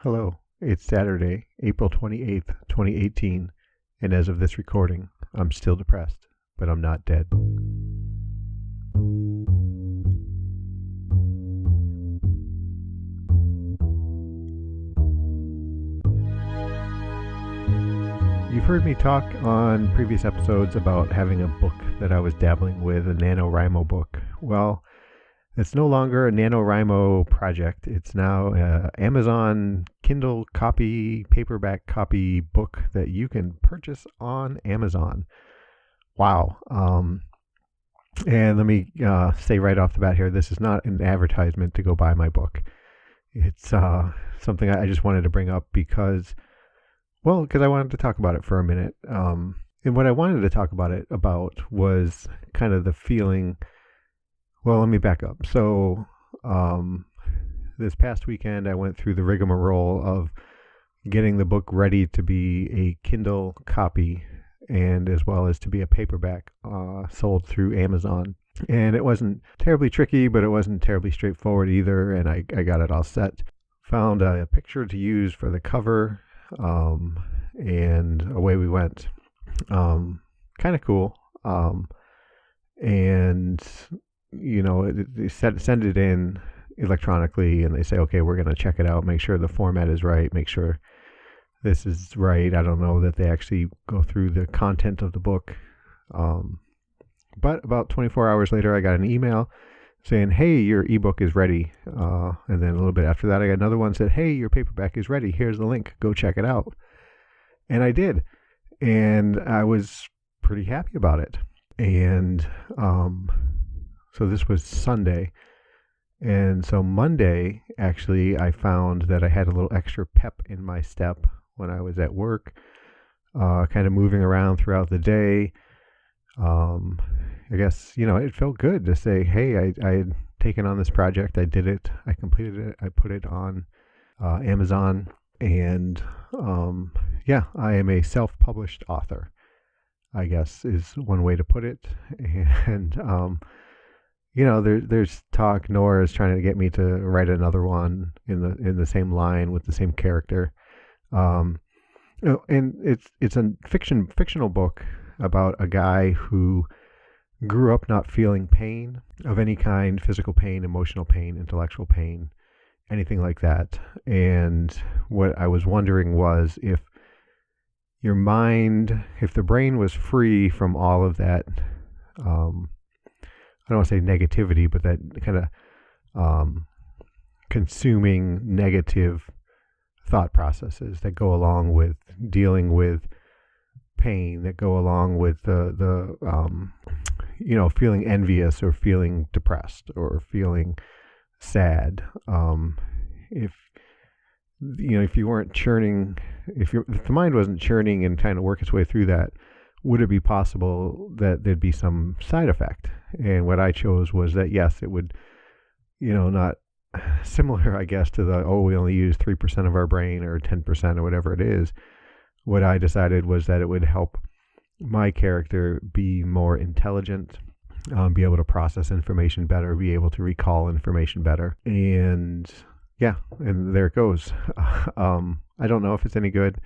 Hello, it's Saturday, April 28th, 2018, and as of this recording, I'm still depressed, but I'm not dead. You've heard me talk on previous episodes about having a book that I was dabbling with, a NaNoWriMo book. Well, it's no longer a NaNoWriMo project. It's now an Amazon Kindle copy, paperback copy book that you can purchase on Amazon. Wow. And let me say right off the bat here, this is not an advertisement to go buy my book. It's something I just wanted to bring up because I wanted to talk about it for a minute. And what I wanted to talk about was kind of the feeling. Well, let me back up. So, this past weekend, I went through the rigmarole of getting the book ready to be a Kindle copy and as well as to be a paperback sold through Amazon. And it wasn't terribly tricky, but it wasn't terribly straightforward either. And I got it all set. Found a picture to use for the cover, and away we went. Kind of cool. And they send it in electronically and they say, okay, we're going to check it out, make sure the format is right, make sure this is right. I don't know that they actually go through the content of the book. But about 24 hours later, I got an email saying, hey, your ebook is ready. And then a little bit after that, I got another one that said, hey, your paperback is ready. Here's the link. Go check it out. And I did. And I was pretty happy about it. And, so this was Sunday, and so Monday, actually, I found that I had a little extra pep in my step when I was at work, kind of moving around throughout the day. I guess, it felt good to say, hey, I had taken on this project, I did it, I completed it, I put it on Amazon, and I am a self-published author, I guess is one way to put it. And there's talk. Nora is trying to get me to write another one in the same line with the same character. And it's a fictional book about a guy who grew up not feeling pain of any kind, physical pain, emotional pain, intellectual pain, anything like that. And what I was wondering was if your mind, if the brain was free from all of that, I don't want to say negativity, but that kind of consuming negative thought processes that go along with dealing with pain, that go along with the feeling envious or feeling depressed or feeling sad. If you weren't churning, if the mind wasn't churning and trying to work its way through that, would it be possible that there'd be some side effect? And what I chose was that, yes, it would, not similar, I guess, to we only use 3% of our brain or 10% or whatever it is. What I decided was that it would help my character be more intelligent, be able to process information better, be able to recall information better. And there it goes. I don't know if it's any good.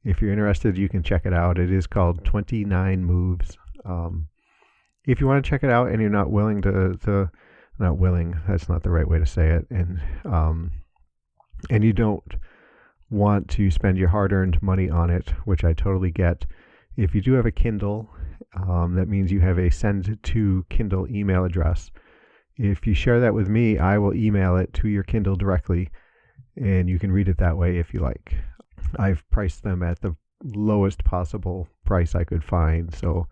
If you're interested, you can check it out. It is called 29 Moves. If you want to check it out and you're not willing not willing, that's not the right way to say it, and you don't want to spend your hard-earned money on it, which I totally get. If you do have a Kindle, that means you have a send to Kindle email address. If you share that with me, I will email it to your Kindle directly, and you can read it that way if you like. I've priced them at the lowest possible price I could find. So,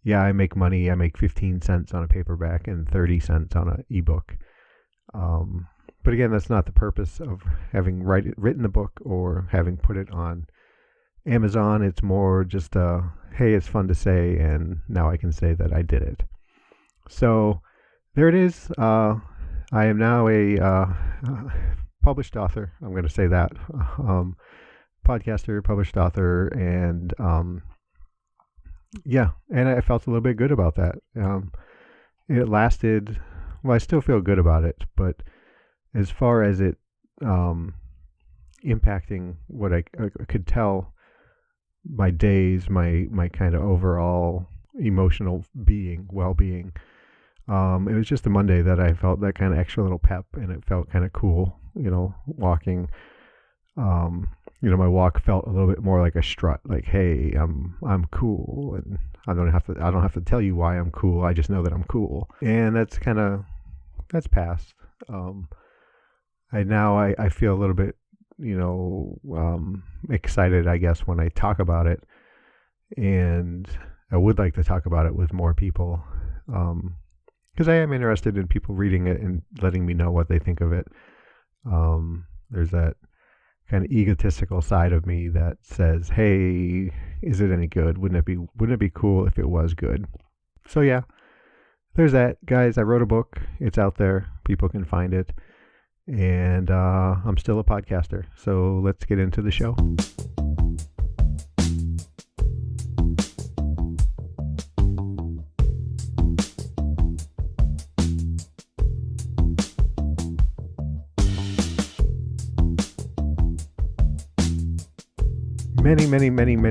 yeah, I make money. I make 15 cents on a paperback and 30 cents on an ebook. But again, that's not the purpose of having written the book or having put it on Amazon. It's more just hey, it's fun to say, and now I can say that I did it. So there it is. I am now a published author. I'm going to say that. Podcaster, published author, and and I felt a little bit good about that. It lasted, well, I still feel good about it, but as far as it impacting what I could tell my days, my kind of overall emotional well-being. It was just a Monday that I felt that kind of extra little pep, and it felt kind of cool, walking. My walk felt a little bit more like a strut, like, hey, I'm cool, and I don't have to tell you why I'm cool. I just know that I'm cool, and that's past. I feel a little bit, excited, I guess, when I talk about it, and I would like to talk about it with more people, because I am interested in people reading it and letting me know what they think of it. There's that kind of egotistical side of me that says, hey, is it any good? Wouldn't it be cool if it was good? So yeah, there's that. Guys, I wrote a book. It's out there. People can find it. And I'm still a podcaster. So let's get into the show.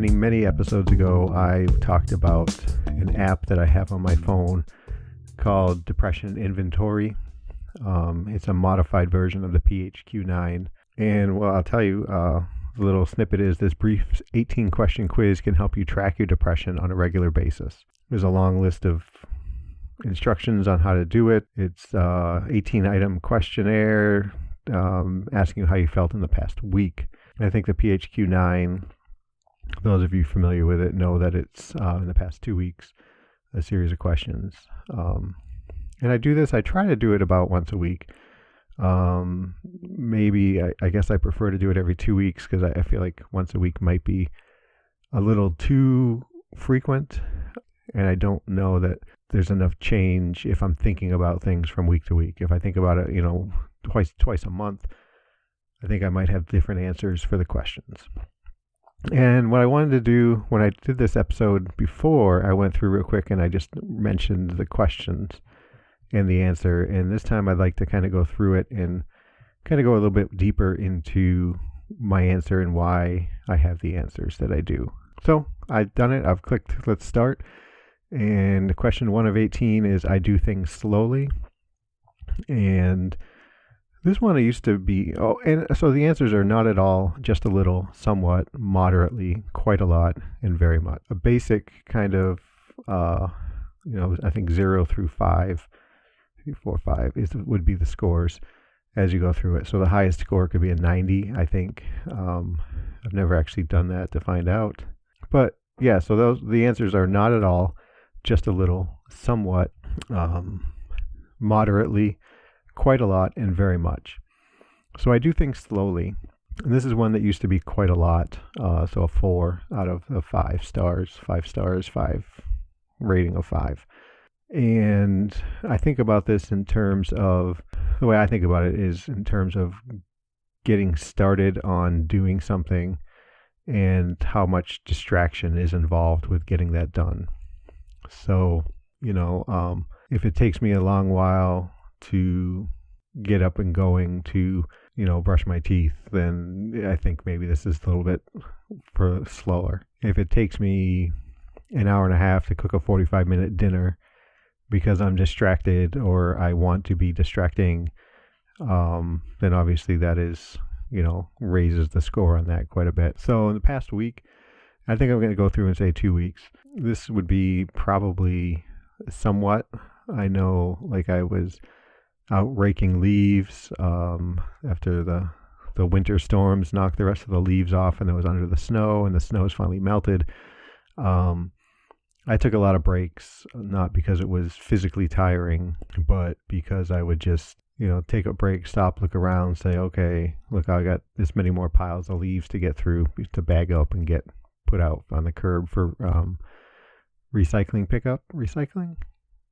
Many episodes ago, I talked about an app that I have on my phone called Depression Inventory. It's a modified version of the PHQ-9. And well, I'll tell you, the little snippet is this brief 18-question quiz can help you track your depression on a regular basis. There's a long list of instructions on how to do it. It's 18-item questionnaire asking you how you felt in the past week. I think the PHQ-9, those of you familiar with it know that it's in the past 2 weeks, a series of questions. And I try to do it about once a week. Maybe, I guess I prefer to do it every 2 weeks, because I feel like once a week might be a little too frequent. And I don't know that there's enough change if I'm thinking about things from week to week. If I think about it, twice a month, I think I might have different answers for the questions. And what I wanted to do when I did this episode before, I went through real quick and I just mentioned the questions and the answer. And this time I'd like to kind of go through it and kind of go a little bit deeper into my answer and why I have the answers that I do. So I've done it. I've clicked let's start. And question 1 of 18 is I do things slowly. And this one used to be, and so the answers are not at all, just a little, somewhat, moderately, quite a lot, and very much. A basic kind of, I think 0 through 5, 3, 4, 5 would be the scores as you go through it. So the highest score could be a 90, I think. I've never actually done that to find out. But yeah, so the answers are not at all, just a little, somewhat, moderately, quite a lot, and very much. So I do things slowly. And this is one that used to be quite a lot. So a 4 out of 5 stars, 5 stars, 5 rating of 5. And I think about this in terms of, the way I think about it is in terms of getting started on doing something and how much distraction is involved with getting that done. So, if it takes me a long while to get up and going to, brush my teeth, then I think maybe this is a little bit slower. If it takes me an hour and a half to cook a 45-minute dinner because I'm distracted or I want to be distracting, then obviously that is, raises the score on that quite a bit. So in the past week, I think I'm going to go through and say 2 weeks. This would be probably somewhat. I know, like, I was out raking leaves after the winter storms knocked the rest of the leaves off, and it was under the snow, and the snow's finally melted. I took a lot of breaks, not because it was physically tiring, but because I would just, take a break, stop, look around, say, okay, look, I got this many more piles of leaves to get through, to bag up and get put out on the curb for recycling pickup. Recycling?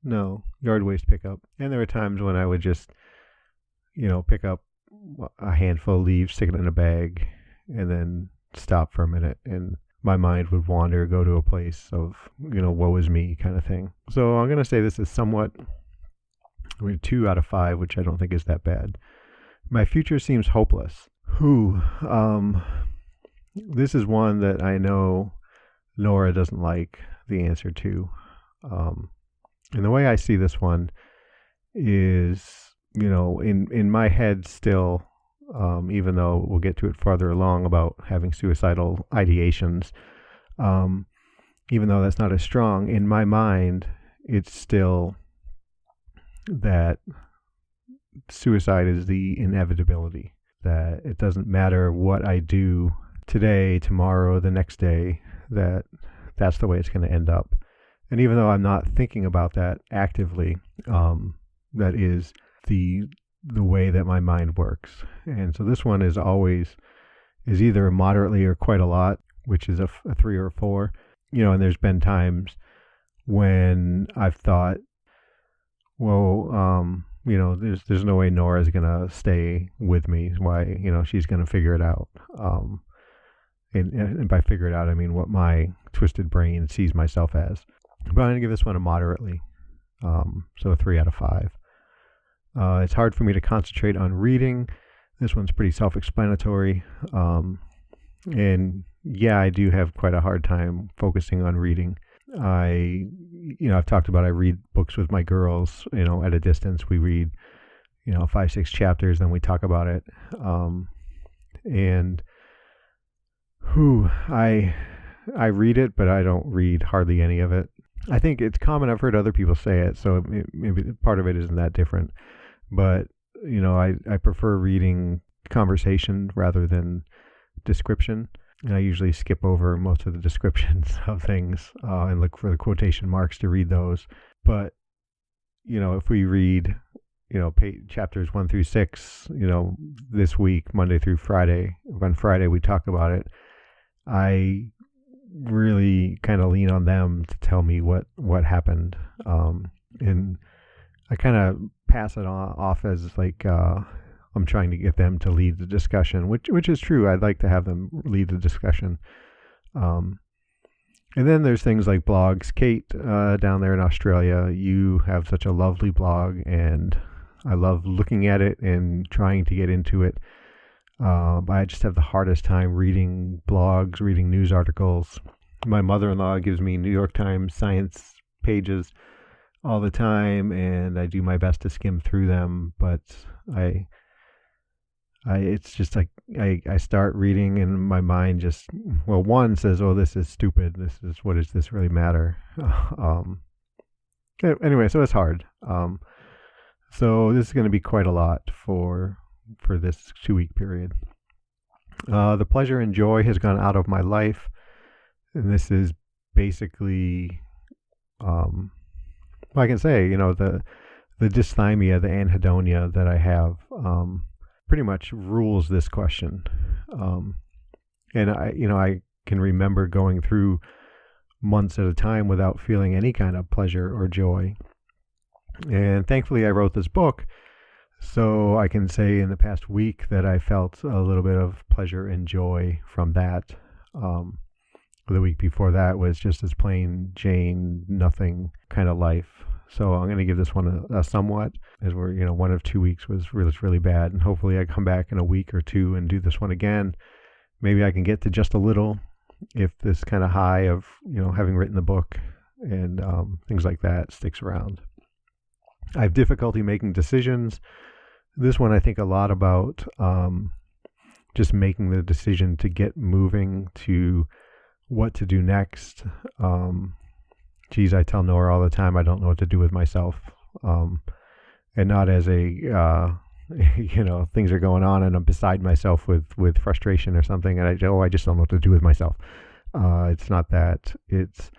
No, yard waste pickup. And there were times when I would just, pick up a handful of leaves, stick it in a bag, and then stop for a minute, and my mind would wander, go to a place of, woe is me kind of thing. So I'm going to say this is somewhat, 2 out of 5, which I don't think is that bad. My future seems hopeless. Who? This is one that I know Nora doesn't like the answer to. Um, and the way I see this one is, in my head still, even though we'll get to it farther along about having suicidal ideations, um, even though that's not as strong, in my mind, it's still that suicide is the inevitability, that it doesn't matter what I do today, tomorrow, the next day, that's the way it's going to end up. And even though I'm not thinking about that actively, that is the way that my mind works. And so this one is either moderately or quite a lot, which is a 3 or a 4. And there's been times when I've thought, well, there's no way Nora's gonna stay with me. Why, she's gonna figure it out. And by figure it out, I mean what my twisted brain sees myself as. But I'm gonna give this one a moderately, so a 3 out of 5. It's hard for me to concentrate on reading. This one's pretty self-explanatory. And yeah, I do have quite a hard time focusing on reading. I've talked about I read books with my girls, at a distance. We read, 5, 6 chapters, then we talk about it. And I read it, but I don't read hardly any of it. I think it's common. I've heard other people say it, so maybe part of it isn't that different. But, I prefer reading conversation rather than description. And I usually skip over most of the descriptions of things and look for the quotation marks to read those. But, if we read, chapters 1 through 6, this week, Monday through Friday, on Friday we talk about it, I really kind of lean on them to tell me what happened. And I kind of pass it off as like, I'm trying to get them to lead the discussion, which is true. I'd like to have them lead the discussion. And then there's things like blogs. Kate, down there in Australia, you have such a lovely blog, and I love looking at it and trying to get into it. But I just have the hardest time reading blogs, reading news articles. My mother-in-law gives me New York Times science pages all the time, and I do my best to skim through them, but it's just like I start reading and my mind just, one says, oh, this is stupid. What does this really matter? Anyway, so it's hard. So this is going to be quite a lot for this 2-week period. The pleasure and joy has gone out of my life. And this is basically, I can say, the dysthymia, the anhedonia that I have, pretty much rules this question. And I can remember going through months at a time without feeling any kind of pleasure or joy. And thankfully I wrote this book, so I can say in the past week that I felt a little bit of pleasure and joy from that. The week before that was just as plain Jane, nothing kind of life. So I'm going to give this one a somewhat, as we're, 1 of 2 weeks was really bad. And hopefully I come back in a week or 2 and do this one again. Maybe I can get to just a little, if this kind of high of, having written the book and things like that sticks around. I have difficulty making decisions. This one I think a lot about just making the decision to get moving, to what to do next. I tell Nora all the time I don't know what to do with myself, and not as a things are going on and I'm beside myself with frustration or something, and I just don't know what to do with myself. It's not that. It's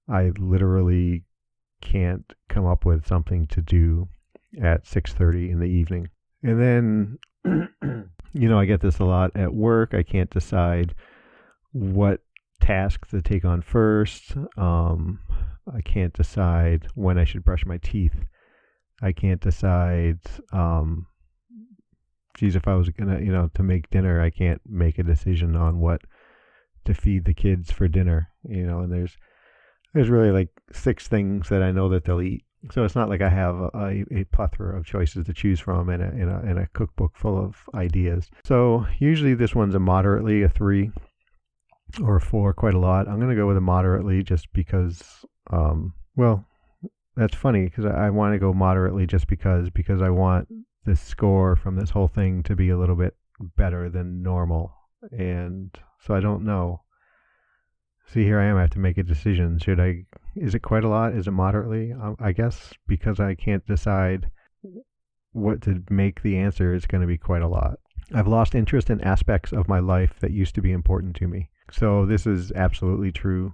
I literally can't come up with something to do at 6:30 in the evening. And then I get this a lot at work. I can't decide what task to take on first. I can't decide when I should brush my teeth. I can't decide, if I was gonna, to make dinner, I can't make a decision on what to feed the kids for dinner, and there's really like 6 things that I know that they'll eat, So it's not like I have a plethora of choices to choose from and a cookbook full of ideas. So usually this one's a moderately, a 3 or a 4, quite a lot. I'm going to go with a moderately just because, well, that's funny because I want to go moderately just because I want the score from this whole thing to be a little bit better than normal. And so I don't know. See, here I am. I have to make a decision. Is it quite a lot? Is it moderately? I guess because I can't decide what to make the answer, it's going to be quite a lot. I've lost interest in aspects of my life that used to be important to me. So this is absolutely true.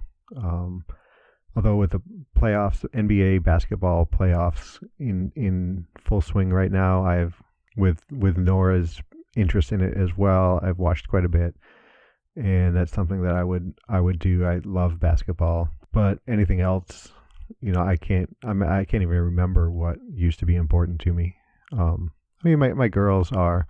Although with the playoffs, NBA basketball playoffs in full swing right now, with Nora's interest in it as well, I've watched quite a bit. And that's something that I would do. I love basketball, but anything else, I can't even remember what used to be important to me. I mean, my girls are,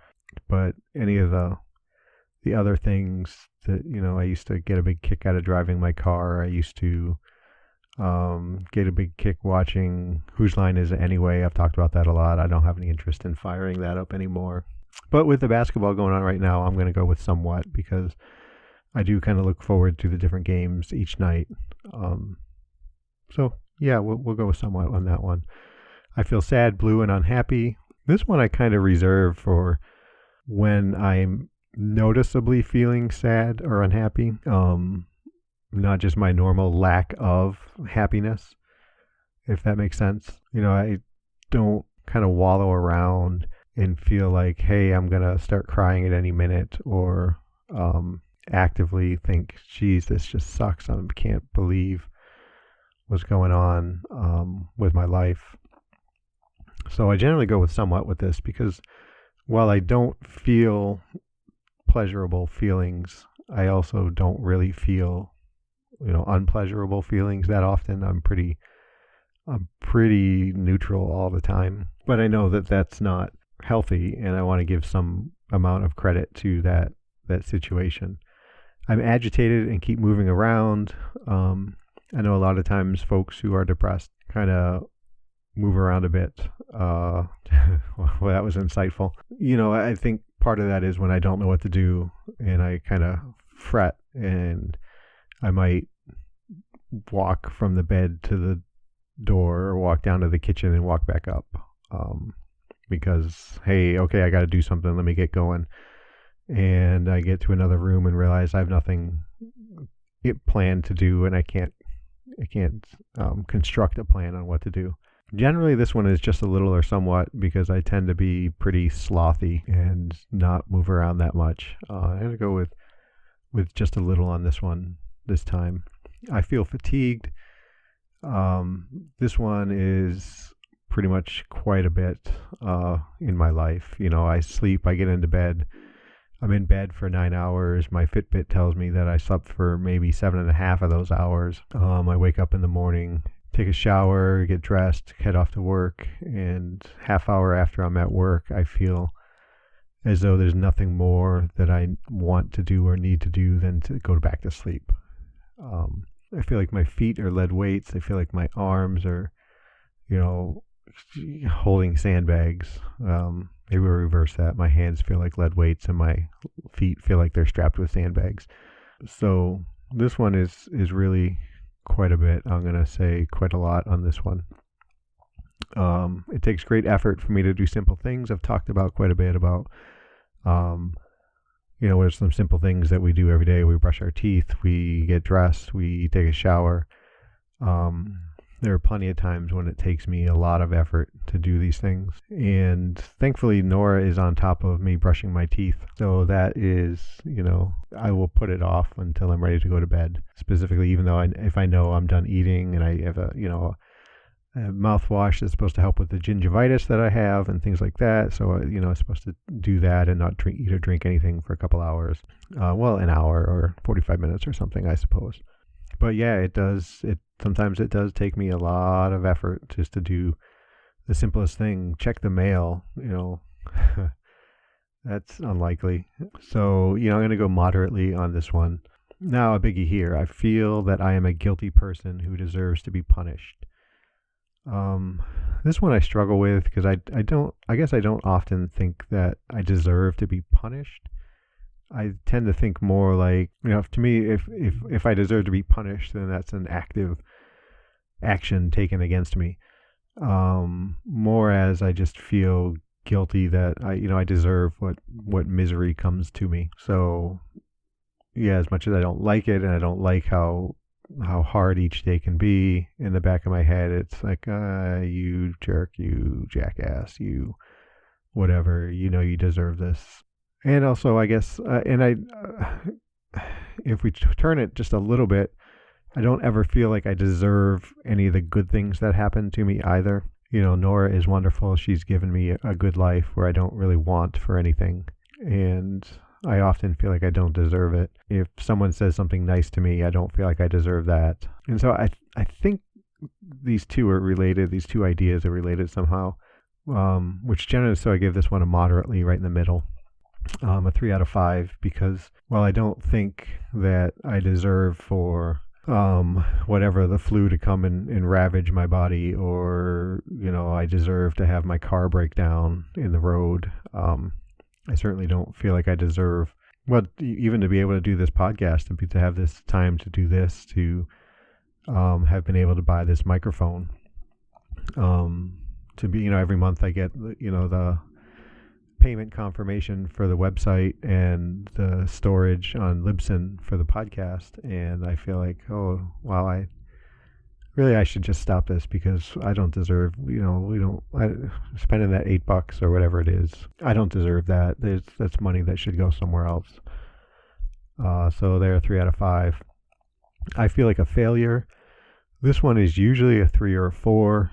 but any of the other things that I used to get a big kick out of driving my car. I used to get a big kick watching Whose Line Is It Anyway? I've talked about that a lot. I don't have any interest in firing that up anymore. But with the basketball going on right now, I'm going to go with somewhat because I do kind of look forward to the different games each night. So yeah, we'll go with somewhat on that one. I feel sad, blue, and unhappy. This one I kind of reserve for when I'm noticeably feeling sad or unhappy. Not just my normal lack of happiness, if that makes sense. I don't kind of wallow around and feel like, hey, I'm going to start crying at any minute, or actively think, geez, this just sucks. I can't believe what's going on with my life. So I generally go with somewhat with this because while I don't feel pleasurable feelings, I also don't really feel unpleasurable feelings that often. I'm pretty neutral all the time, but I know that that's not healthy, and I want to give some amount of credit to that situation. I'm agitated and keep moving around. I know a lot of times folks who are depressed kind of move around a bit. Well, that was insightful. I think part of that is when I don't know what to do and I kind of fret, and I might walk from the bed to the door or walk down to the kitchen and walk back up because, hey, okay, I got to do something. Let me get going. And I get to another room and realize I have nothing planned to do, and I can't construct a plan on what to do. Generally, this one is just a little or somewhat because I tend to be pretty slothy and not move around that much. I'm going to go with just a little on this one this time. I feel fatigued. This one is pretty much quite a bit in my life. I sleep, I get into bed. I'm in bed for 9 hours. My Fitbit tells me that I slept for maybe 7.5 of those hours. I wake up in the morning, take a shower, get dressed, head off to work, and half hour after I'm at work, I feel as though there's nothing more that I want to do or need to do than to go back to sleep. I feel like my feet are lead weights. I feel like my arms are, holding sandbags. Maybe we'll reverse that. My hands feel like lead weights and my feet feel like they're strapped with sandbags. So this one is really quite a bit. I'm going to say quite a lot on this one. It takes great effort for me to do simple things. I've talked about quite a bit about, there's some simple things that we do every day. We brush our teeth, we get dressed, we take a shower. There are plenty of times when it takes me a lot of effort to do these things. And thankfully, Nora is on top of me brushing my teeth. So that is, I will put it off until I'm ready to go to bed. Specifically, even though if I know I'm done eating and I have a mouthwash that's supposed to help with the gingivitis that I have and things like that. So, I'm supposed to do that and not eat or drink anything for a couple hours. An hour or 45 minutes or something, I suppose. But yeah, sometimes it does take me a lot of effort just to do the simplest thing. Check the mail, that's unlikely. So, I'm going to go moderately on this one. Now, a biggie here. I feel that I am a guilty person who deserves to be punished. Um, this one I struggle with because I guess I don't often think that I deserve to be punished. I tend to think more like, to me, if I deserve to be punished, then that's an active action taken against me. More as I just feel guilty that I deserve what misery comes to me. So yeah, as much as I don't like it, and I don't like how hard each day can be, in the back of my head, it's like, you jerk, you jackass, you whatever, you deserve this. And also, I guess, if we turn it just a little bit, I don't ever feel like I deserve any of the good things that happen to me either. Nora is wonderful. She's given me a good life where I don't really want for anything. And I often feel like I don't deserve it. If someone says something nice to me, I don't feel like I deserve that. And so I think these two are related. These two ideas are related somehow, which generally, so I give this one a moderately right in the middle, a 3 out of 5, because while I don't think that I deserve for whatever, the flu to come and ravage my body, or I deserve to have my car break down in the road. I certainly don't feel like I deserve, well, even to be able to do this podcast, to have this time to do this, to have been able to buy this microphone, to be, every month I get the payment confirmation for the website and the storage on Libsyn for the podcast, and I feel like, oh wow, I should just stop this, because I don't deserve, spending that $8 or whatever it is. I don't deserve that. That's money that should go somewhere else. So they're 3 out of 5. I feel like a failure. This one is usually a 3 or a 4.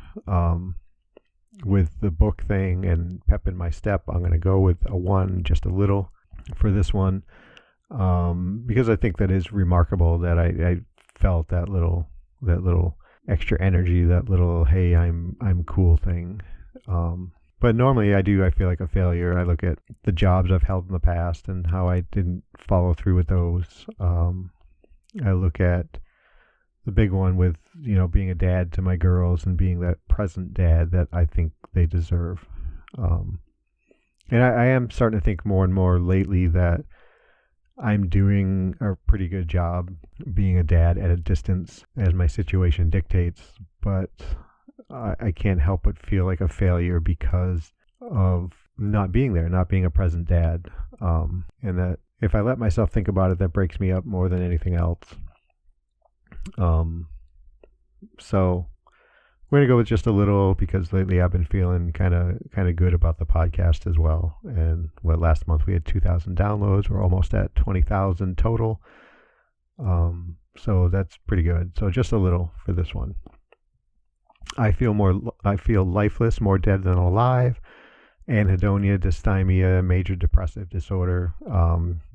With the book thing and pep in my step, I'm going to go with a 1, just a little, for this one, because I think that is remarkable that I felt that little extra energy, that little, hey, I'm cool thing. But normally I feel like a failure. I look at the jobs I've held in the past and how I didn't follow through with those. I look at the big one with, being a dad to my girls and being that present dad that I think they deserve. And I am starting to think more and more lately that I'm doing a pretty good job being a dad at a distance, as my situation dictates, but I can't help but feel like a failure because of not being there, not being a present dad. And that if I let myself think about it, that breaks me up more than anything else. So we're going to go with just a little, because lately I've been feeling kind of good about the podcast as well. And last month we had 2,000 downloads. We're almost at 20,000 total. So that's pretty good. So just a little for this one. I feel lifeless, more dead than alive. Anhedonia, dysthymia, major depressive disorder.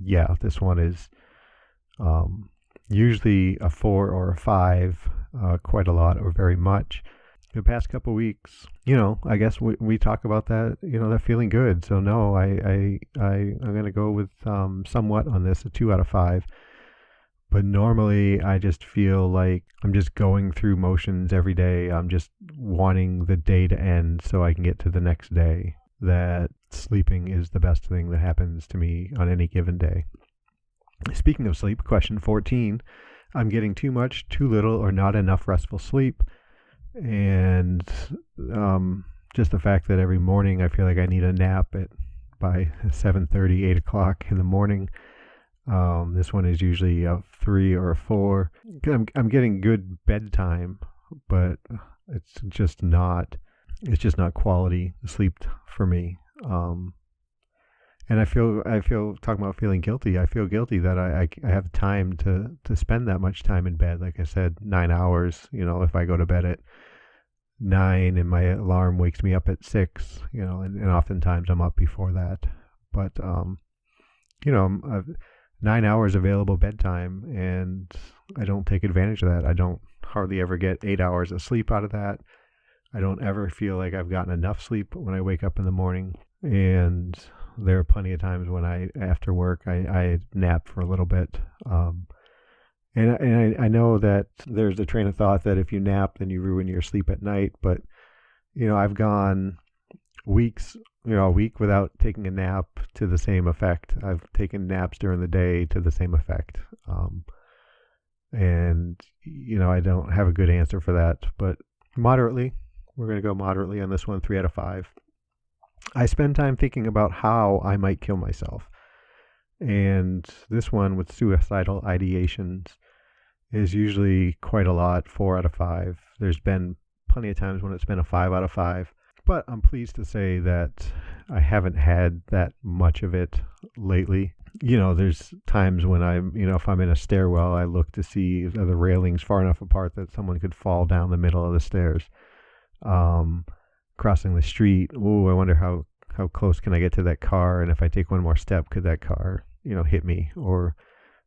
Yeah, this one is usually a 4 or a 5, quite a lot or very much. The past couple of weeks, I guess we talk about that, that feeling good. So no, I'm going to go with somewhat on this, a 2 out of 5. But normally I just feel like I'm just going through motions every day. I'm just wanting the day to end so I can get to the next day. That sleeping is the best thing that happens to me on any given day. Speaking of sleep, question 14, I'm getting too much, too little, or not enough restful sleep. And just the fact that every morning I feel like I need a nap by 7:30, 8 o'clock in the morning. This one is usually a 3 or a 4. I'm getting good bedtime, but it's just not quality sleep for me. And I feel talking about feeling guilty. I feel guilty that I have time to spend that much time in bed. Like I said, 9 hours. If I go to bed at 9 and my alarm wakes me up at 6, and oftentimes I'm up before that. But I've 9 hours available bedtime, and I don't take advantage of that. I don't hardly ever get 8 hours of sleep out of that. I don't ever feel like I've gotten enough sleep when I wake up in the morning. And there are plenty of times when after work, I nap for a little bit. And I know that there's a train of thought that if you nap, then you ruin your sleep at night. But, I've gone weeks, a week without taking a nap to the same effect. I've taken naps during the day to the same effect. And, I don't have a good answer for that. But moderately, we're going to go moderately on this one, 3 out of 5. I spend time thinking about how I might kill myself. And this one with suicidal ideations is usually quite a lot, 4 out of 5. There's been plenty of times when it's been a 5 out of 5. But I'm pleased to say that I haven't had that much of it lately. There's times when if I'm in a stairwell, I look to see are the railings far enough apart that someone could fall down the middle of the stairs. Crossing the street, I wonder how close can I get to that car, and if I take one more step, could that car, hit me, or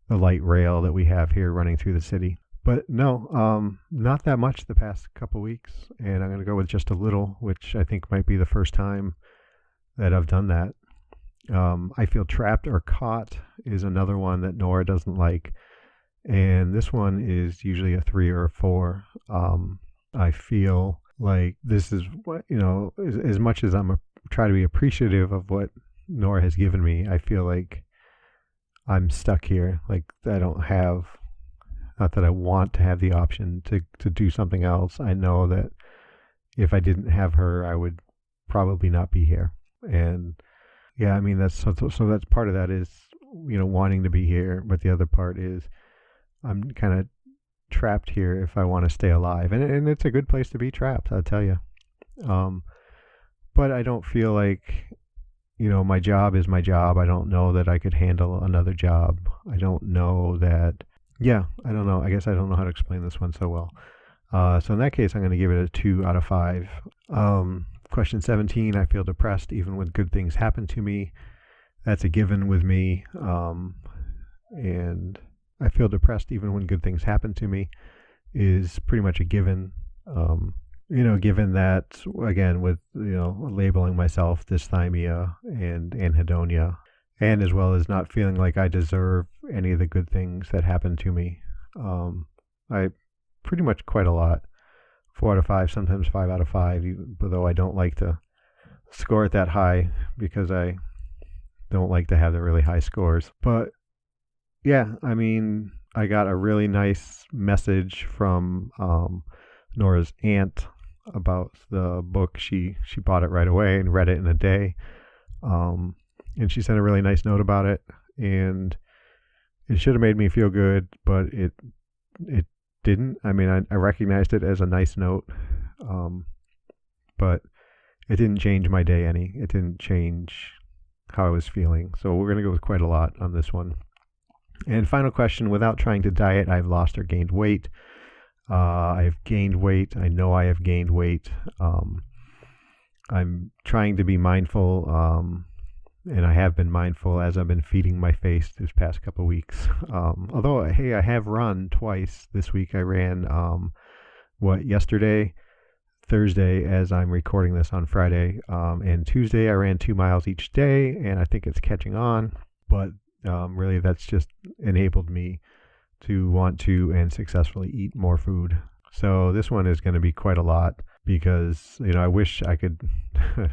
the light rail that we have here running through the city. But no, not that much the past couple weeks, and I'm going to go with just a little, which I think might be the first time that I've done that. I feel trapped or caught is another one that Nora doesn't like, and this one is usually a 3 or a 4. I feel like this is what, as much as I'm try to be appreciative of what Nora has given me, I feel like I'm stuck here. Like I don't have, not that I want to have the option to do something else. I know that if I didn't have her, I would probably not be here. And yeah, I mean, that's so that's part of that is, wanting to be here. But the other part is I'm kind of trapped here if I want to stay alive. And it's a good place to be trapped, I'll tell you. But I don't feel like, my job is my job. I don't know that I could handle another job. I don't know that, I don't know. I guess I don't know how to explain this one so well. So in that case, I'm going to give it a 2 out of 5. Question 17, I feel depressed even when good things happen to me. That's a given with me. And I feel depressed even when good things happen to me is pretty much a given. Given that, again, with, labeling myself dysthymia and anhedonia, and as well as not feeling like I deserve any of the good things that happen to me. I pretty much quite a lot. 4 out of 5, sometimes 5 out of 5, though I don't like to score it that high because I don't like to have the really high scores. But yeah, I mean, I got a really nice message from Nora's aunt about the book. She bought it right away and read it in a day. And she sent a really nice note about it. And it should have made me feel good, but it didn't. I mean, I recognized it as a nice note, but it didn't change my day any. It didn't change how I was feeling. So we're going to go with quite a lot on this one. And final question, without trying to diet, I've lost or gained weight. I've gained weight. I know I have gained weight. I'm trying to be mindful, and I have been mindful as I've been feeding my face this past couple of weeks. Although, hey, I have run twice this week. I ran, yesterday, Thursday, as I'm recording this on Friday, and Tuesday I ran 2 miles each day, and I think it's catching on. But really, that's just enabled me to want to and successfully eat more food. So this one is going to be quite a lot because, I wish I could,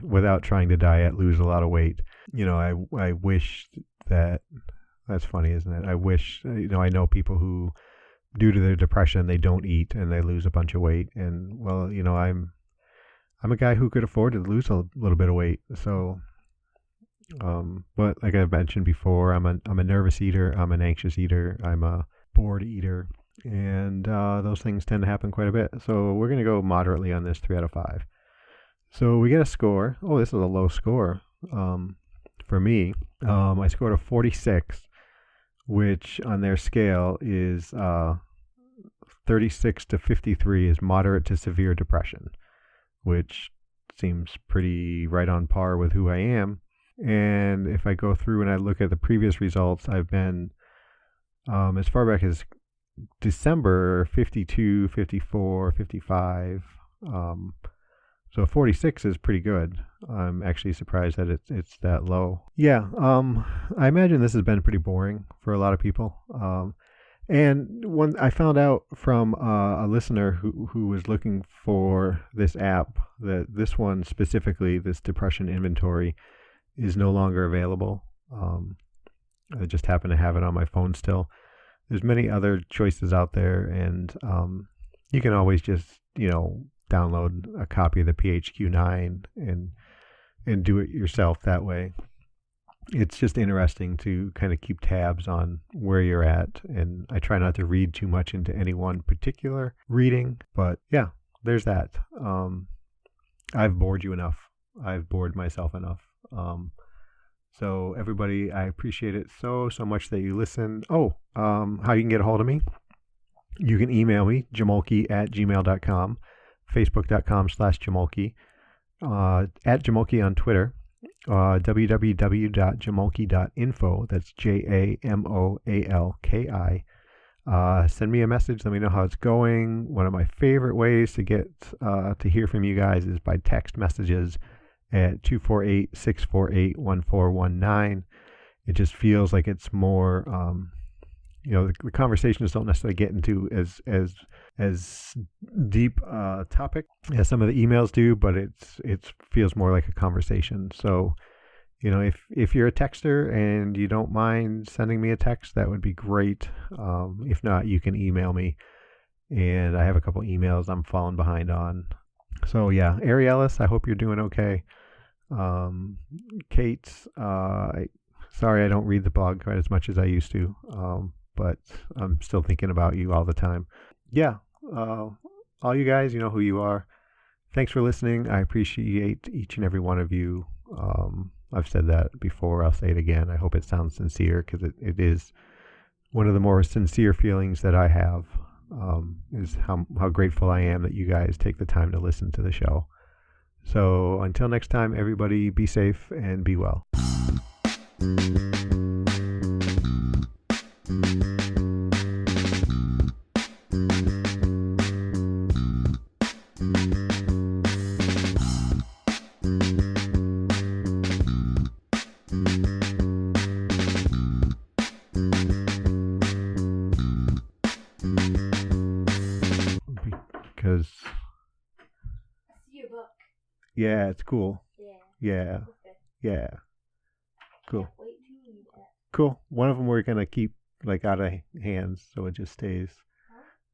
without trying to diet, lose a lot of weight. I wish that's funny, isn't it? I wish, I know people who, due to their depression, they don't eat and they lose a bunch of weight. And well, I'm a guy who could afford to lose a little bit of weight. So, but like I've mentioned before, I'm a nervous eater. I'm an anxious eater. I'm a bored eater. And those things tend to happen quite a bit. So we're going to go moderately on this, 3 out of 5. So we get a score. Oh, this is a low score. For me, I scored a 46, which on their scale is 36 to 53 is moderate to severe depression, which seems pretty right on par with who I am. And if I go through and I look at the previous results, I've been, as far back as December, 52, 54, 55. So 46 is pretty good. I'm actually surprised that it's that low. Yeah, I imagine this has been pretty boring for a lot of people. And one I found out from a listener who was looking for this app that this one specifically, this depression inventory, is no longer available. I just happen to have it on my phone still. There's many other choices out there, and you can always just download a copy of the PHQ-9 and do it yourself that way. It's just interesting to kind of keep tabs on where you're at, and I try not to read too much into any one particular reading, but yeah, there's that. I've bored you enough. I've bored myself enough. So everybody, I appreciate it so much that you listen. How you can get a hold of me? You can email me, jamoalki@gmail.com, facebook.com/jamoalki, at jamoalki on Twitter, www.jamoalki.info. That's JAMOALKI. Send me a message. Let me know how it's going. One of my favorite ways to get to hear from you guys is by text messages at 248-648-1419. It just feels like it's more, the conversations don't necessarily get into as deep topic as some of the emails do, but it feels more like a conversation. So, if you're a texter and you don't mind sending me a text, that would be great. If not, you can email me, and I have a couple emails I'm falling behind on. So yeah, Ari Ellis, I hope you're doing okay. Kate, sorry I don't read the blog quite as much as I used to, but I'm still thinking about you all the time. Yeah, all you guys, you know who you are. Thanks for listening. I appreciate each and every one of you. I've said that before. I'll say it again. I hope it sounds sincere, because it is one of the more sincere feelings that I have. Is how grateful I am that you guys take the time to listen to the show. So until next time, everybody be safe and be well. Because your book. Yeah, it's cool. Yeah. Yeah. Cool. Can't wait to read it. Cool. One of them we're gonna keep out of hands, so it just stays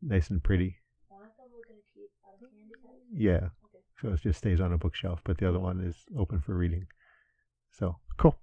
nice and pretty. One of them we're gonna keep out of hand. Yeah. Okay. So it just stays on a bookshelf, but the other one is open for reading. So cool.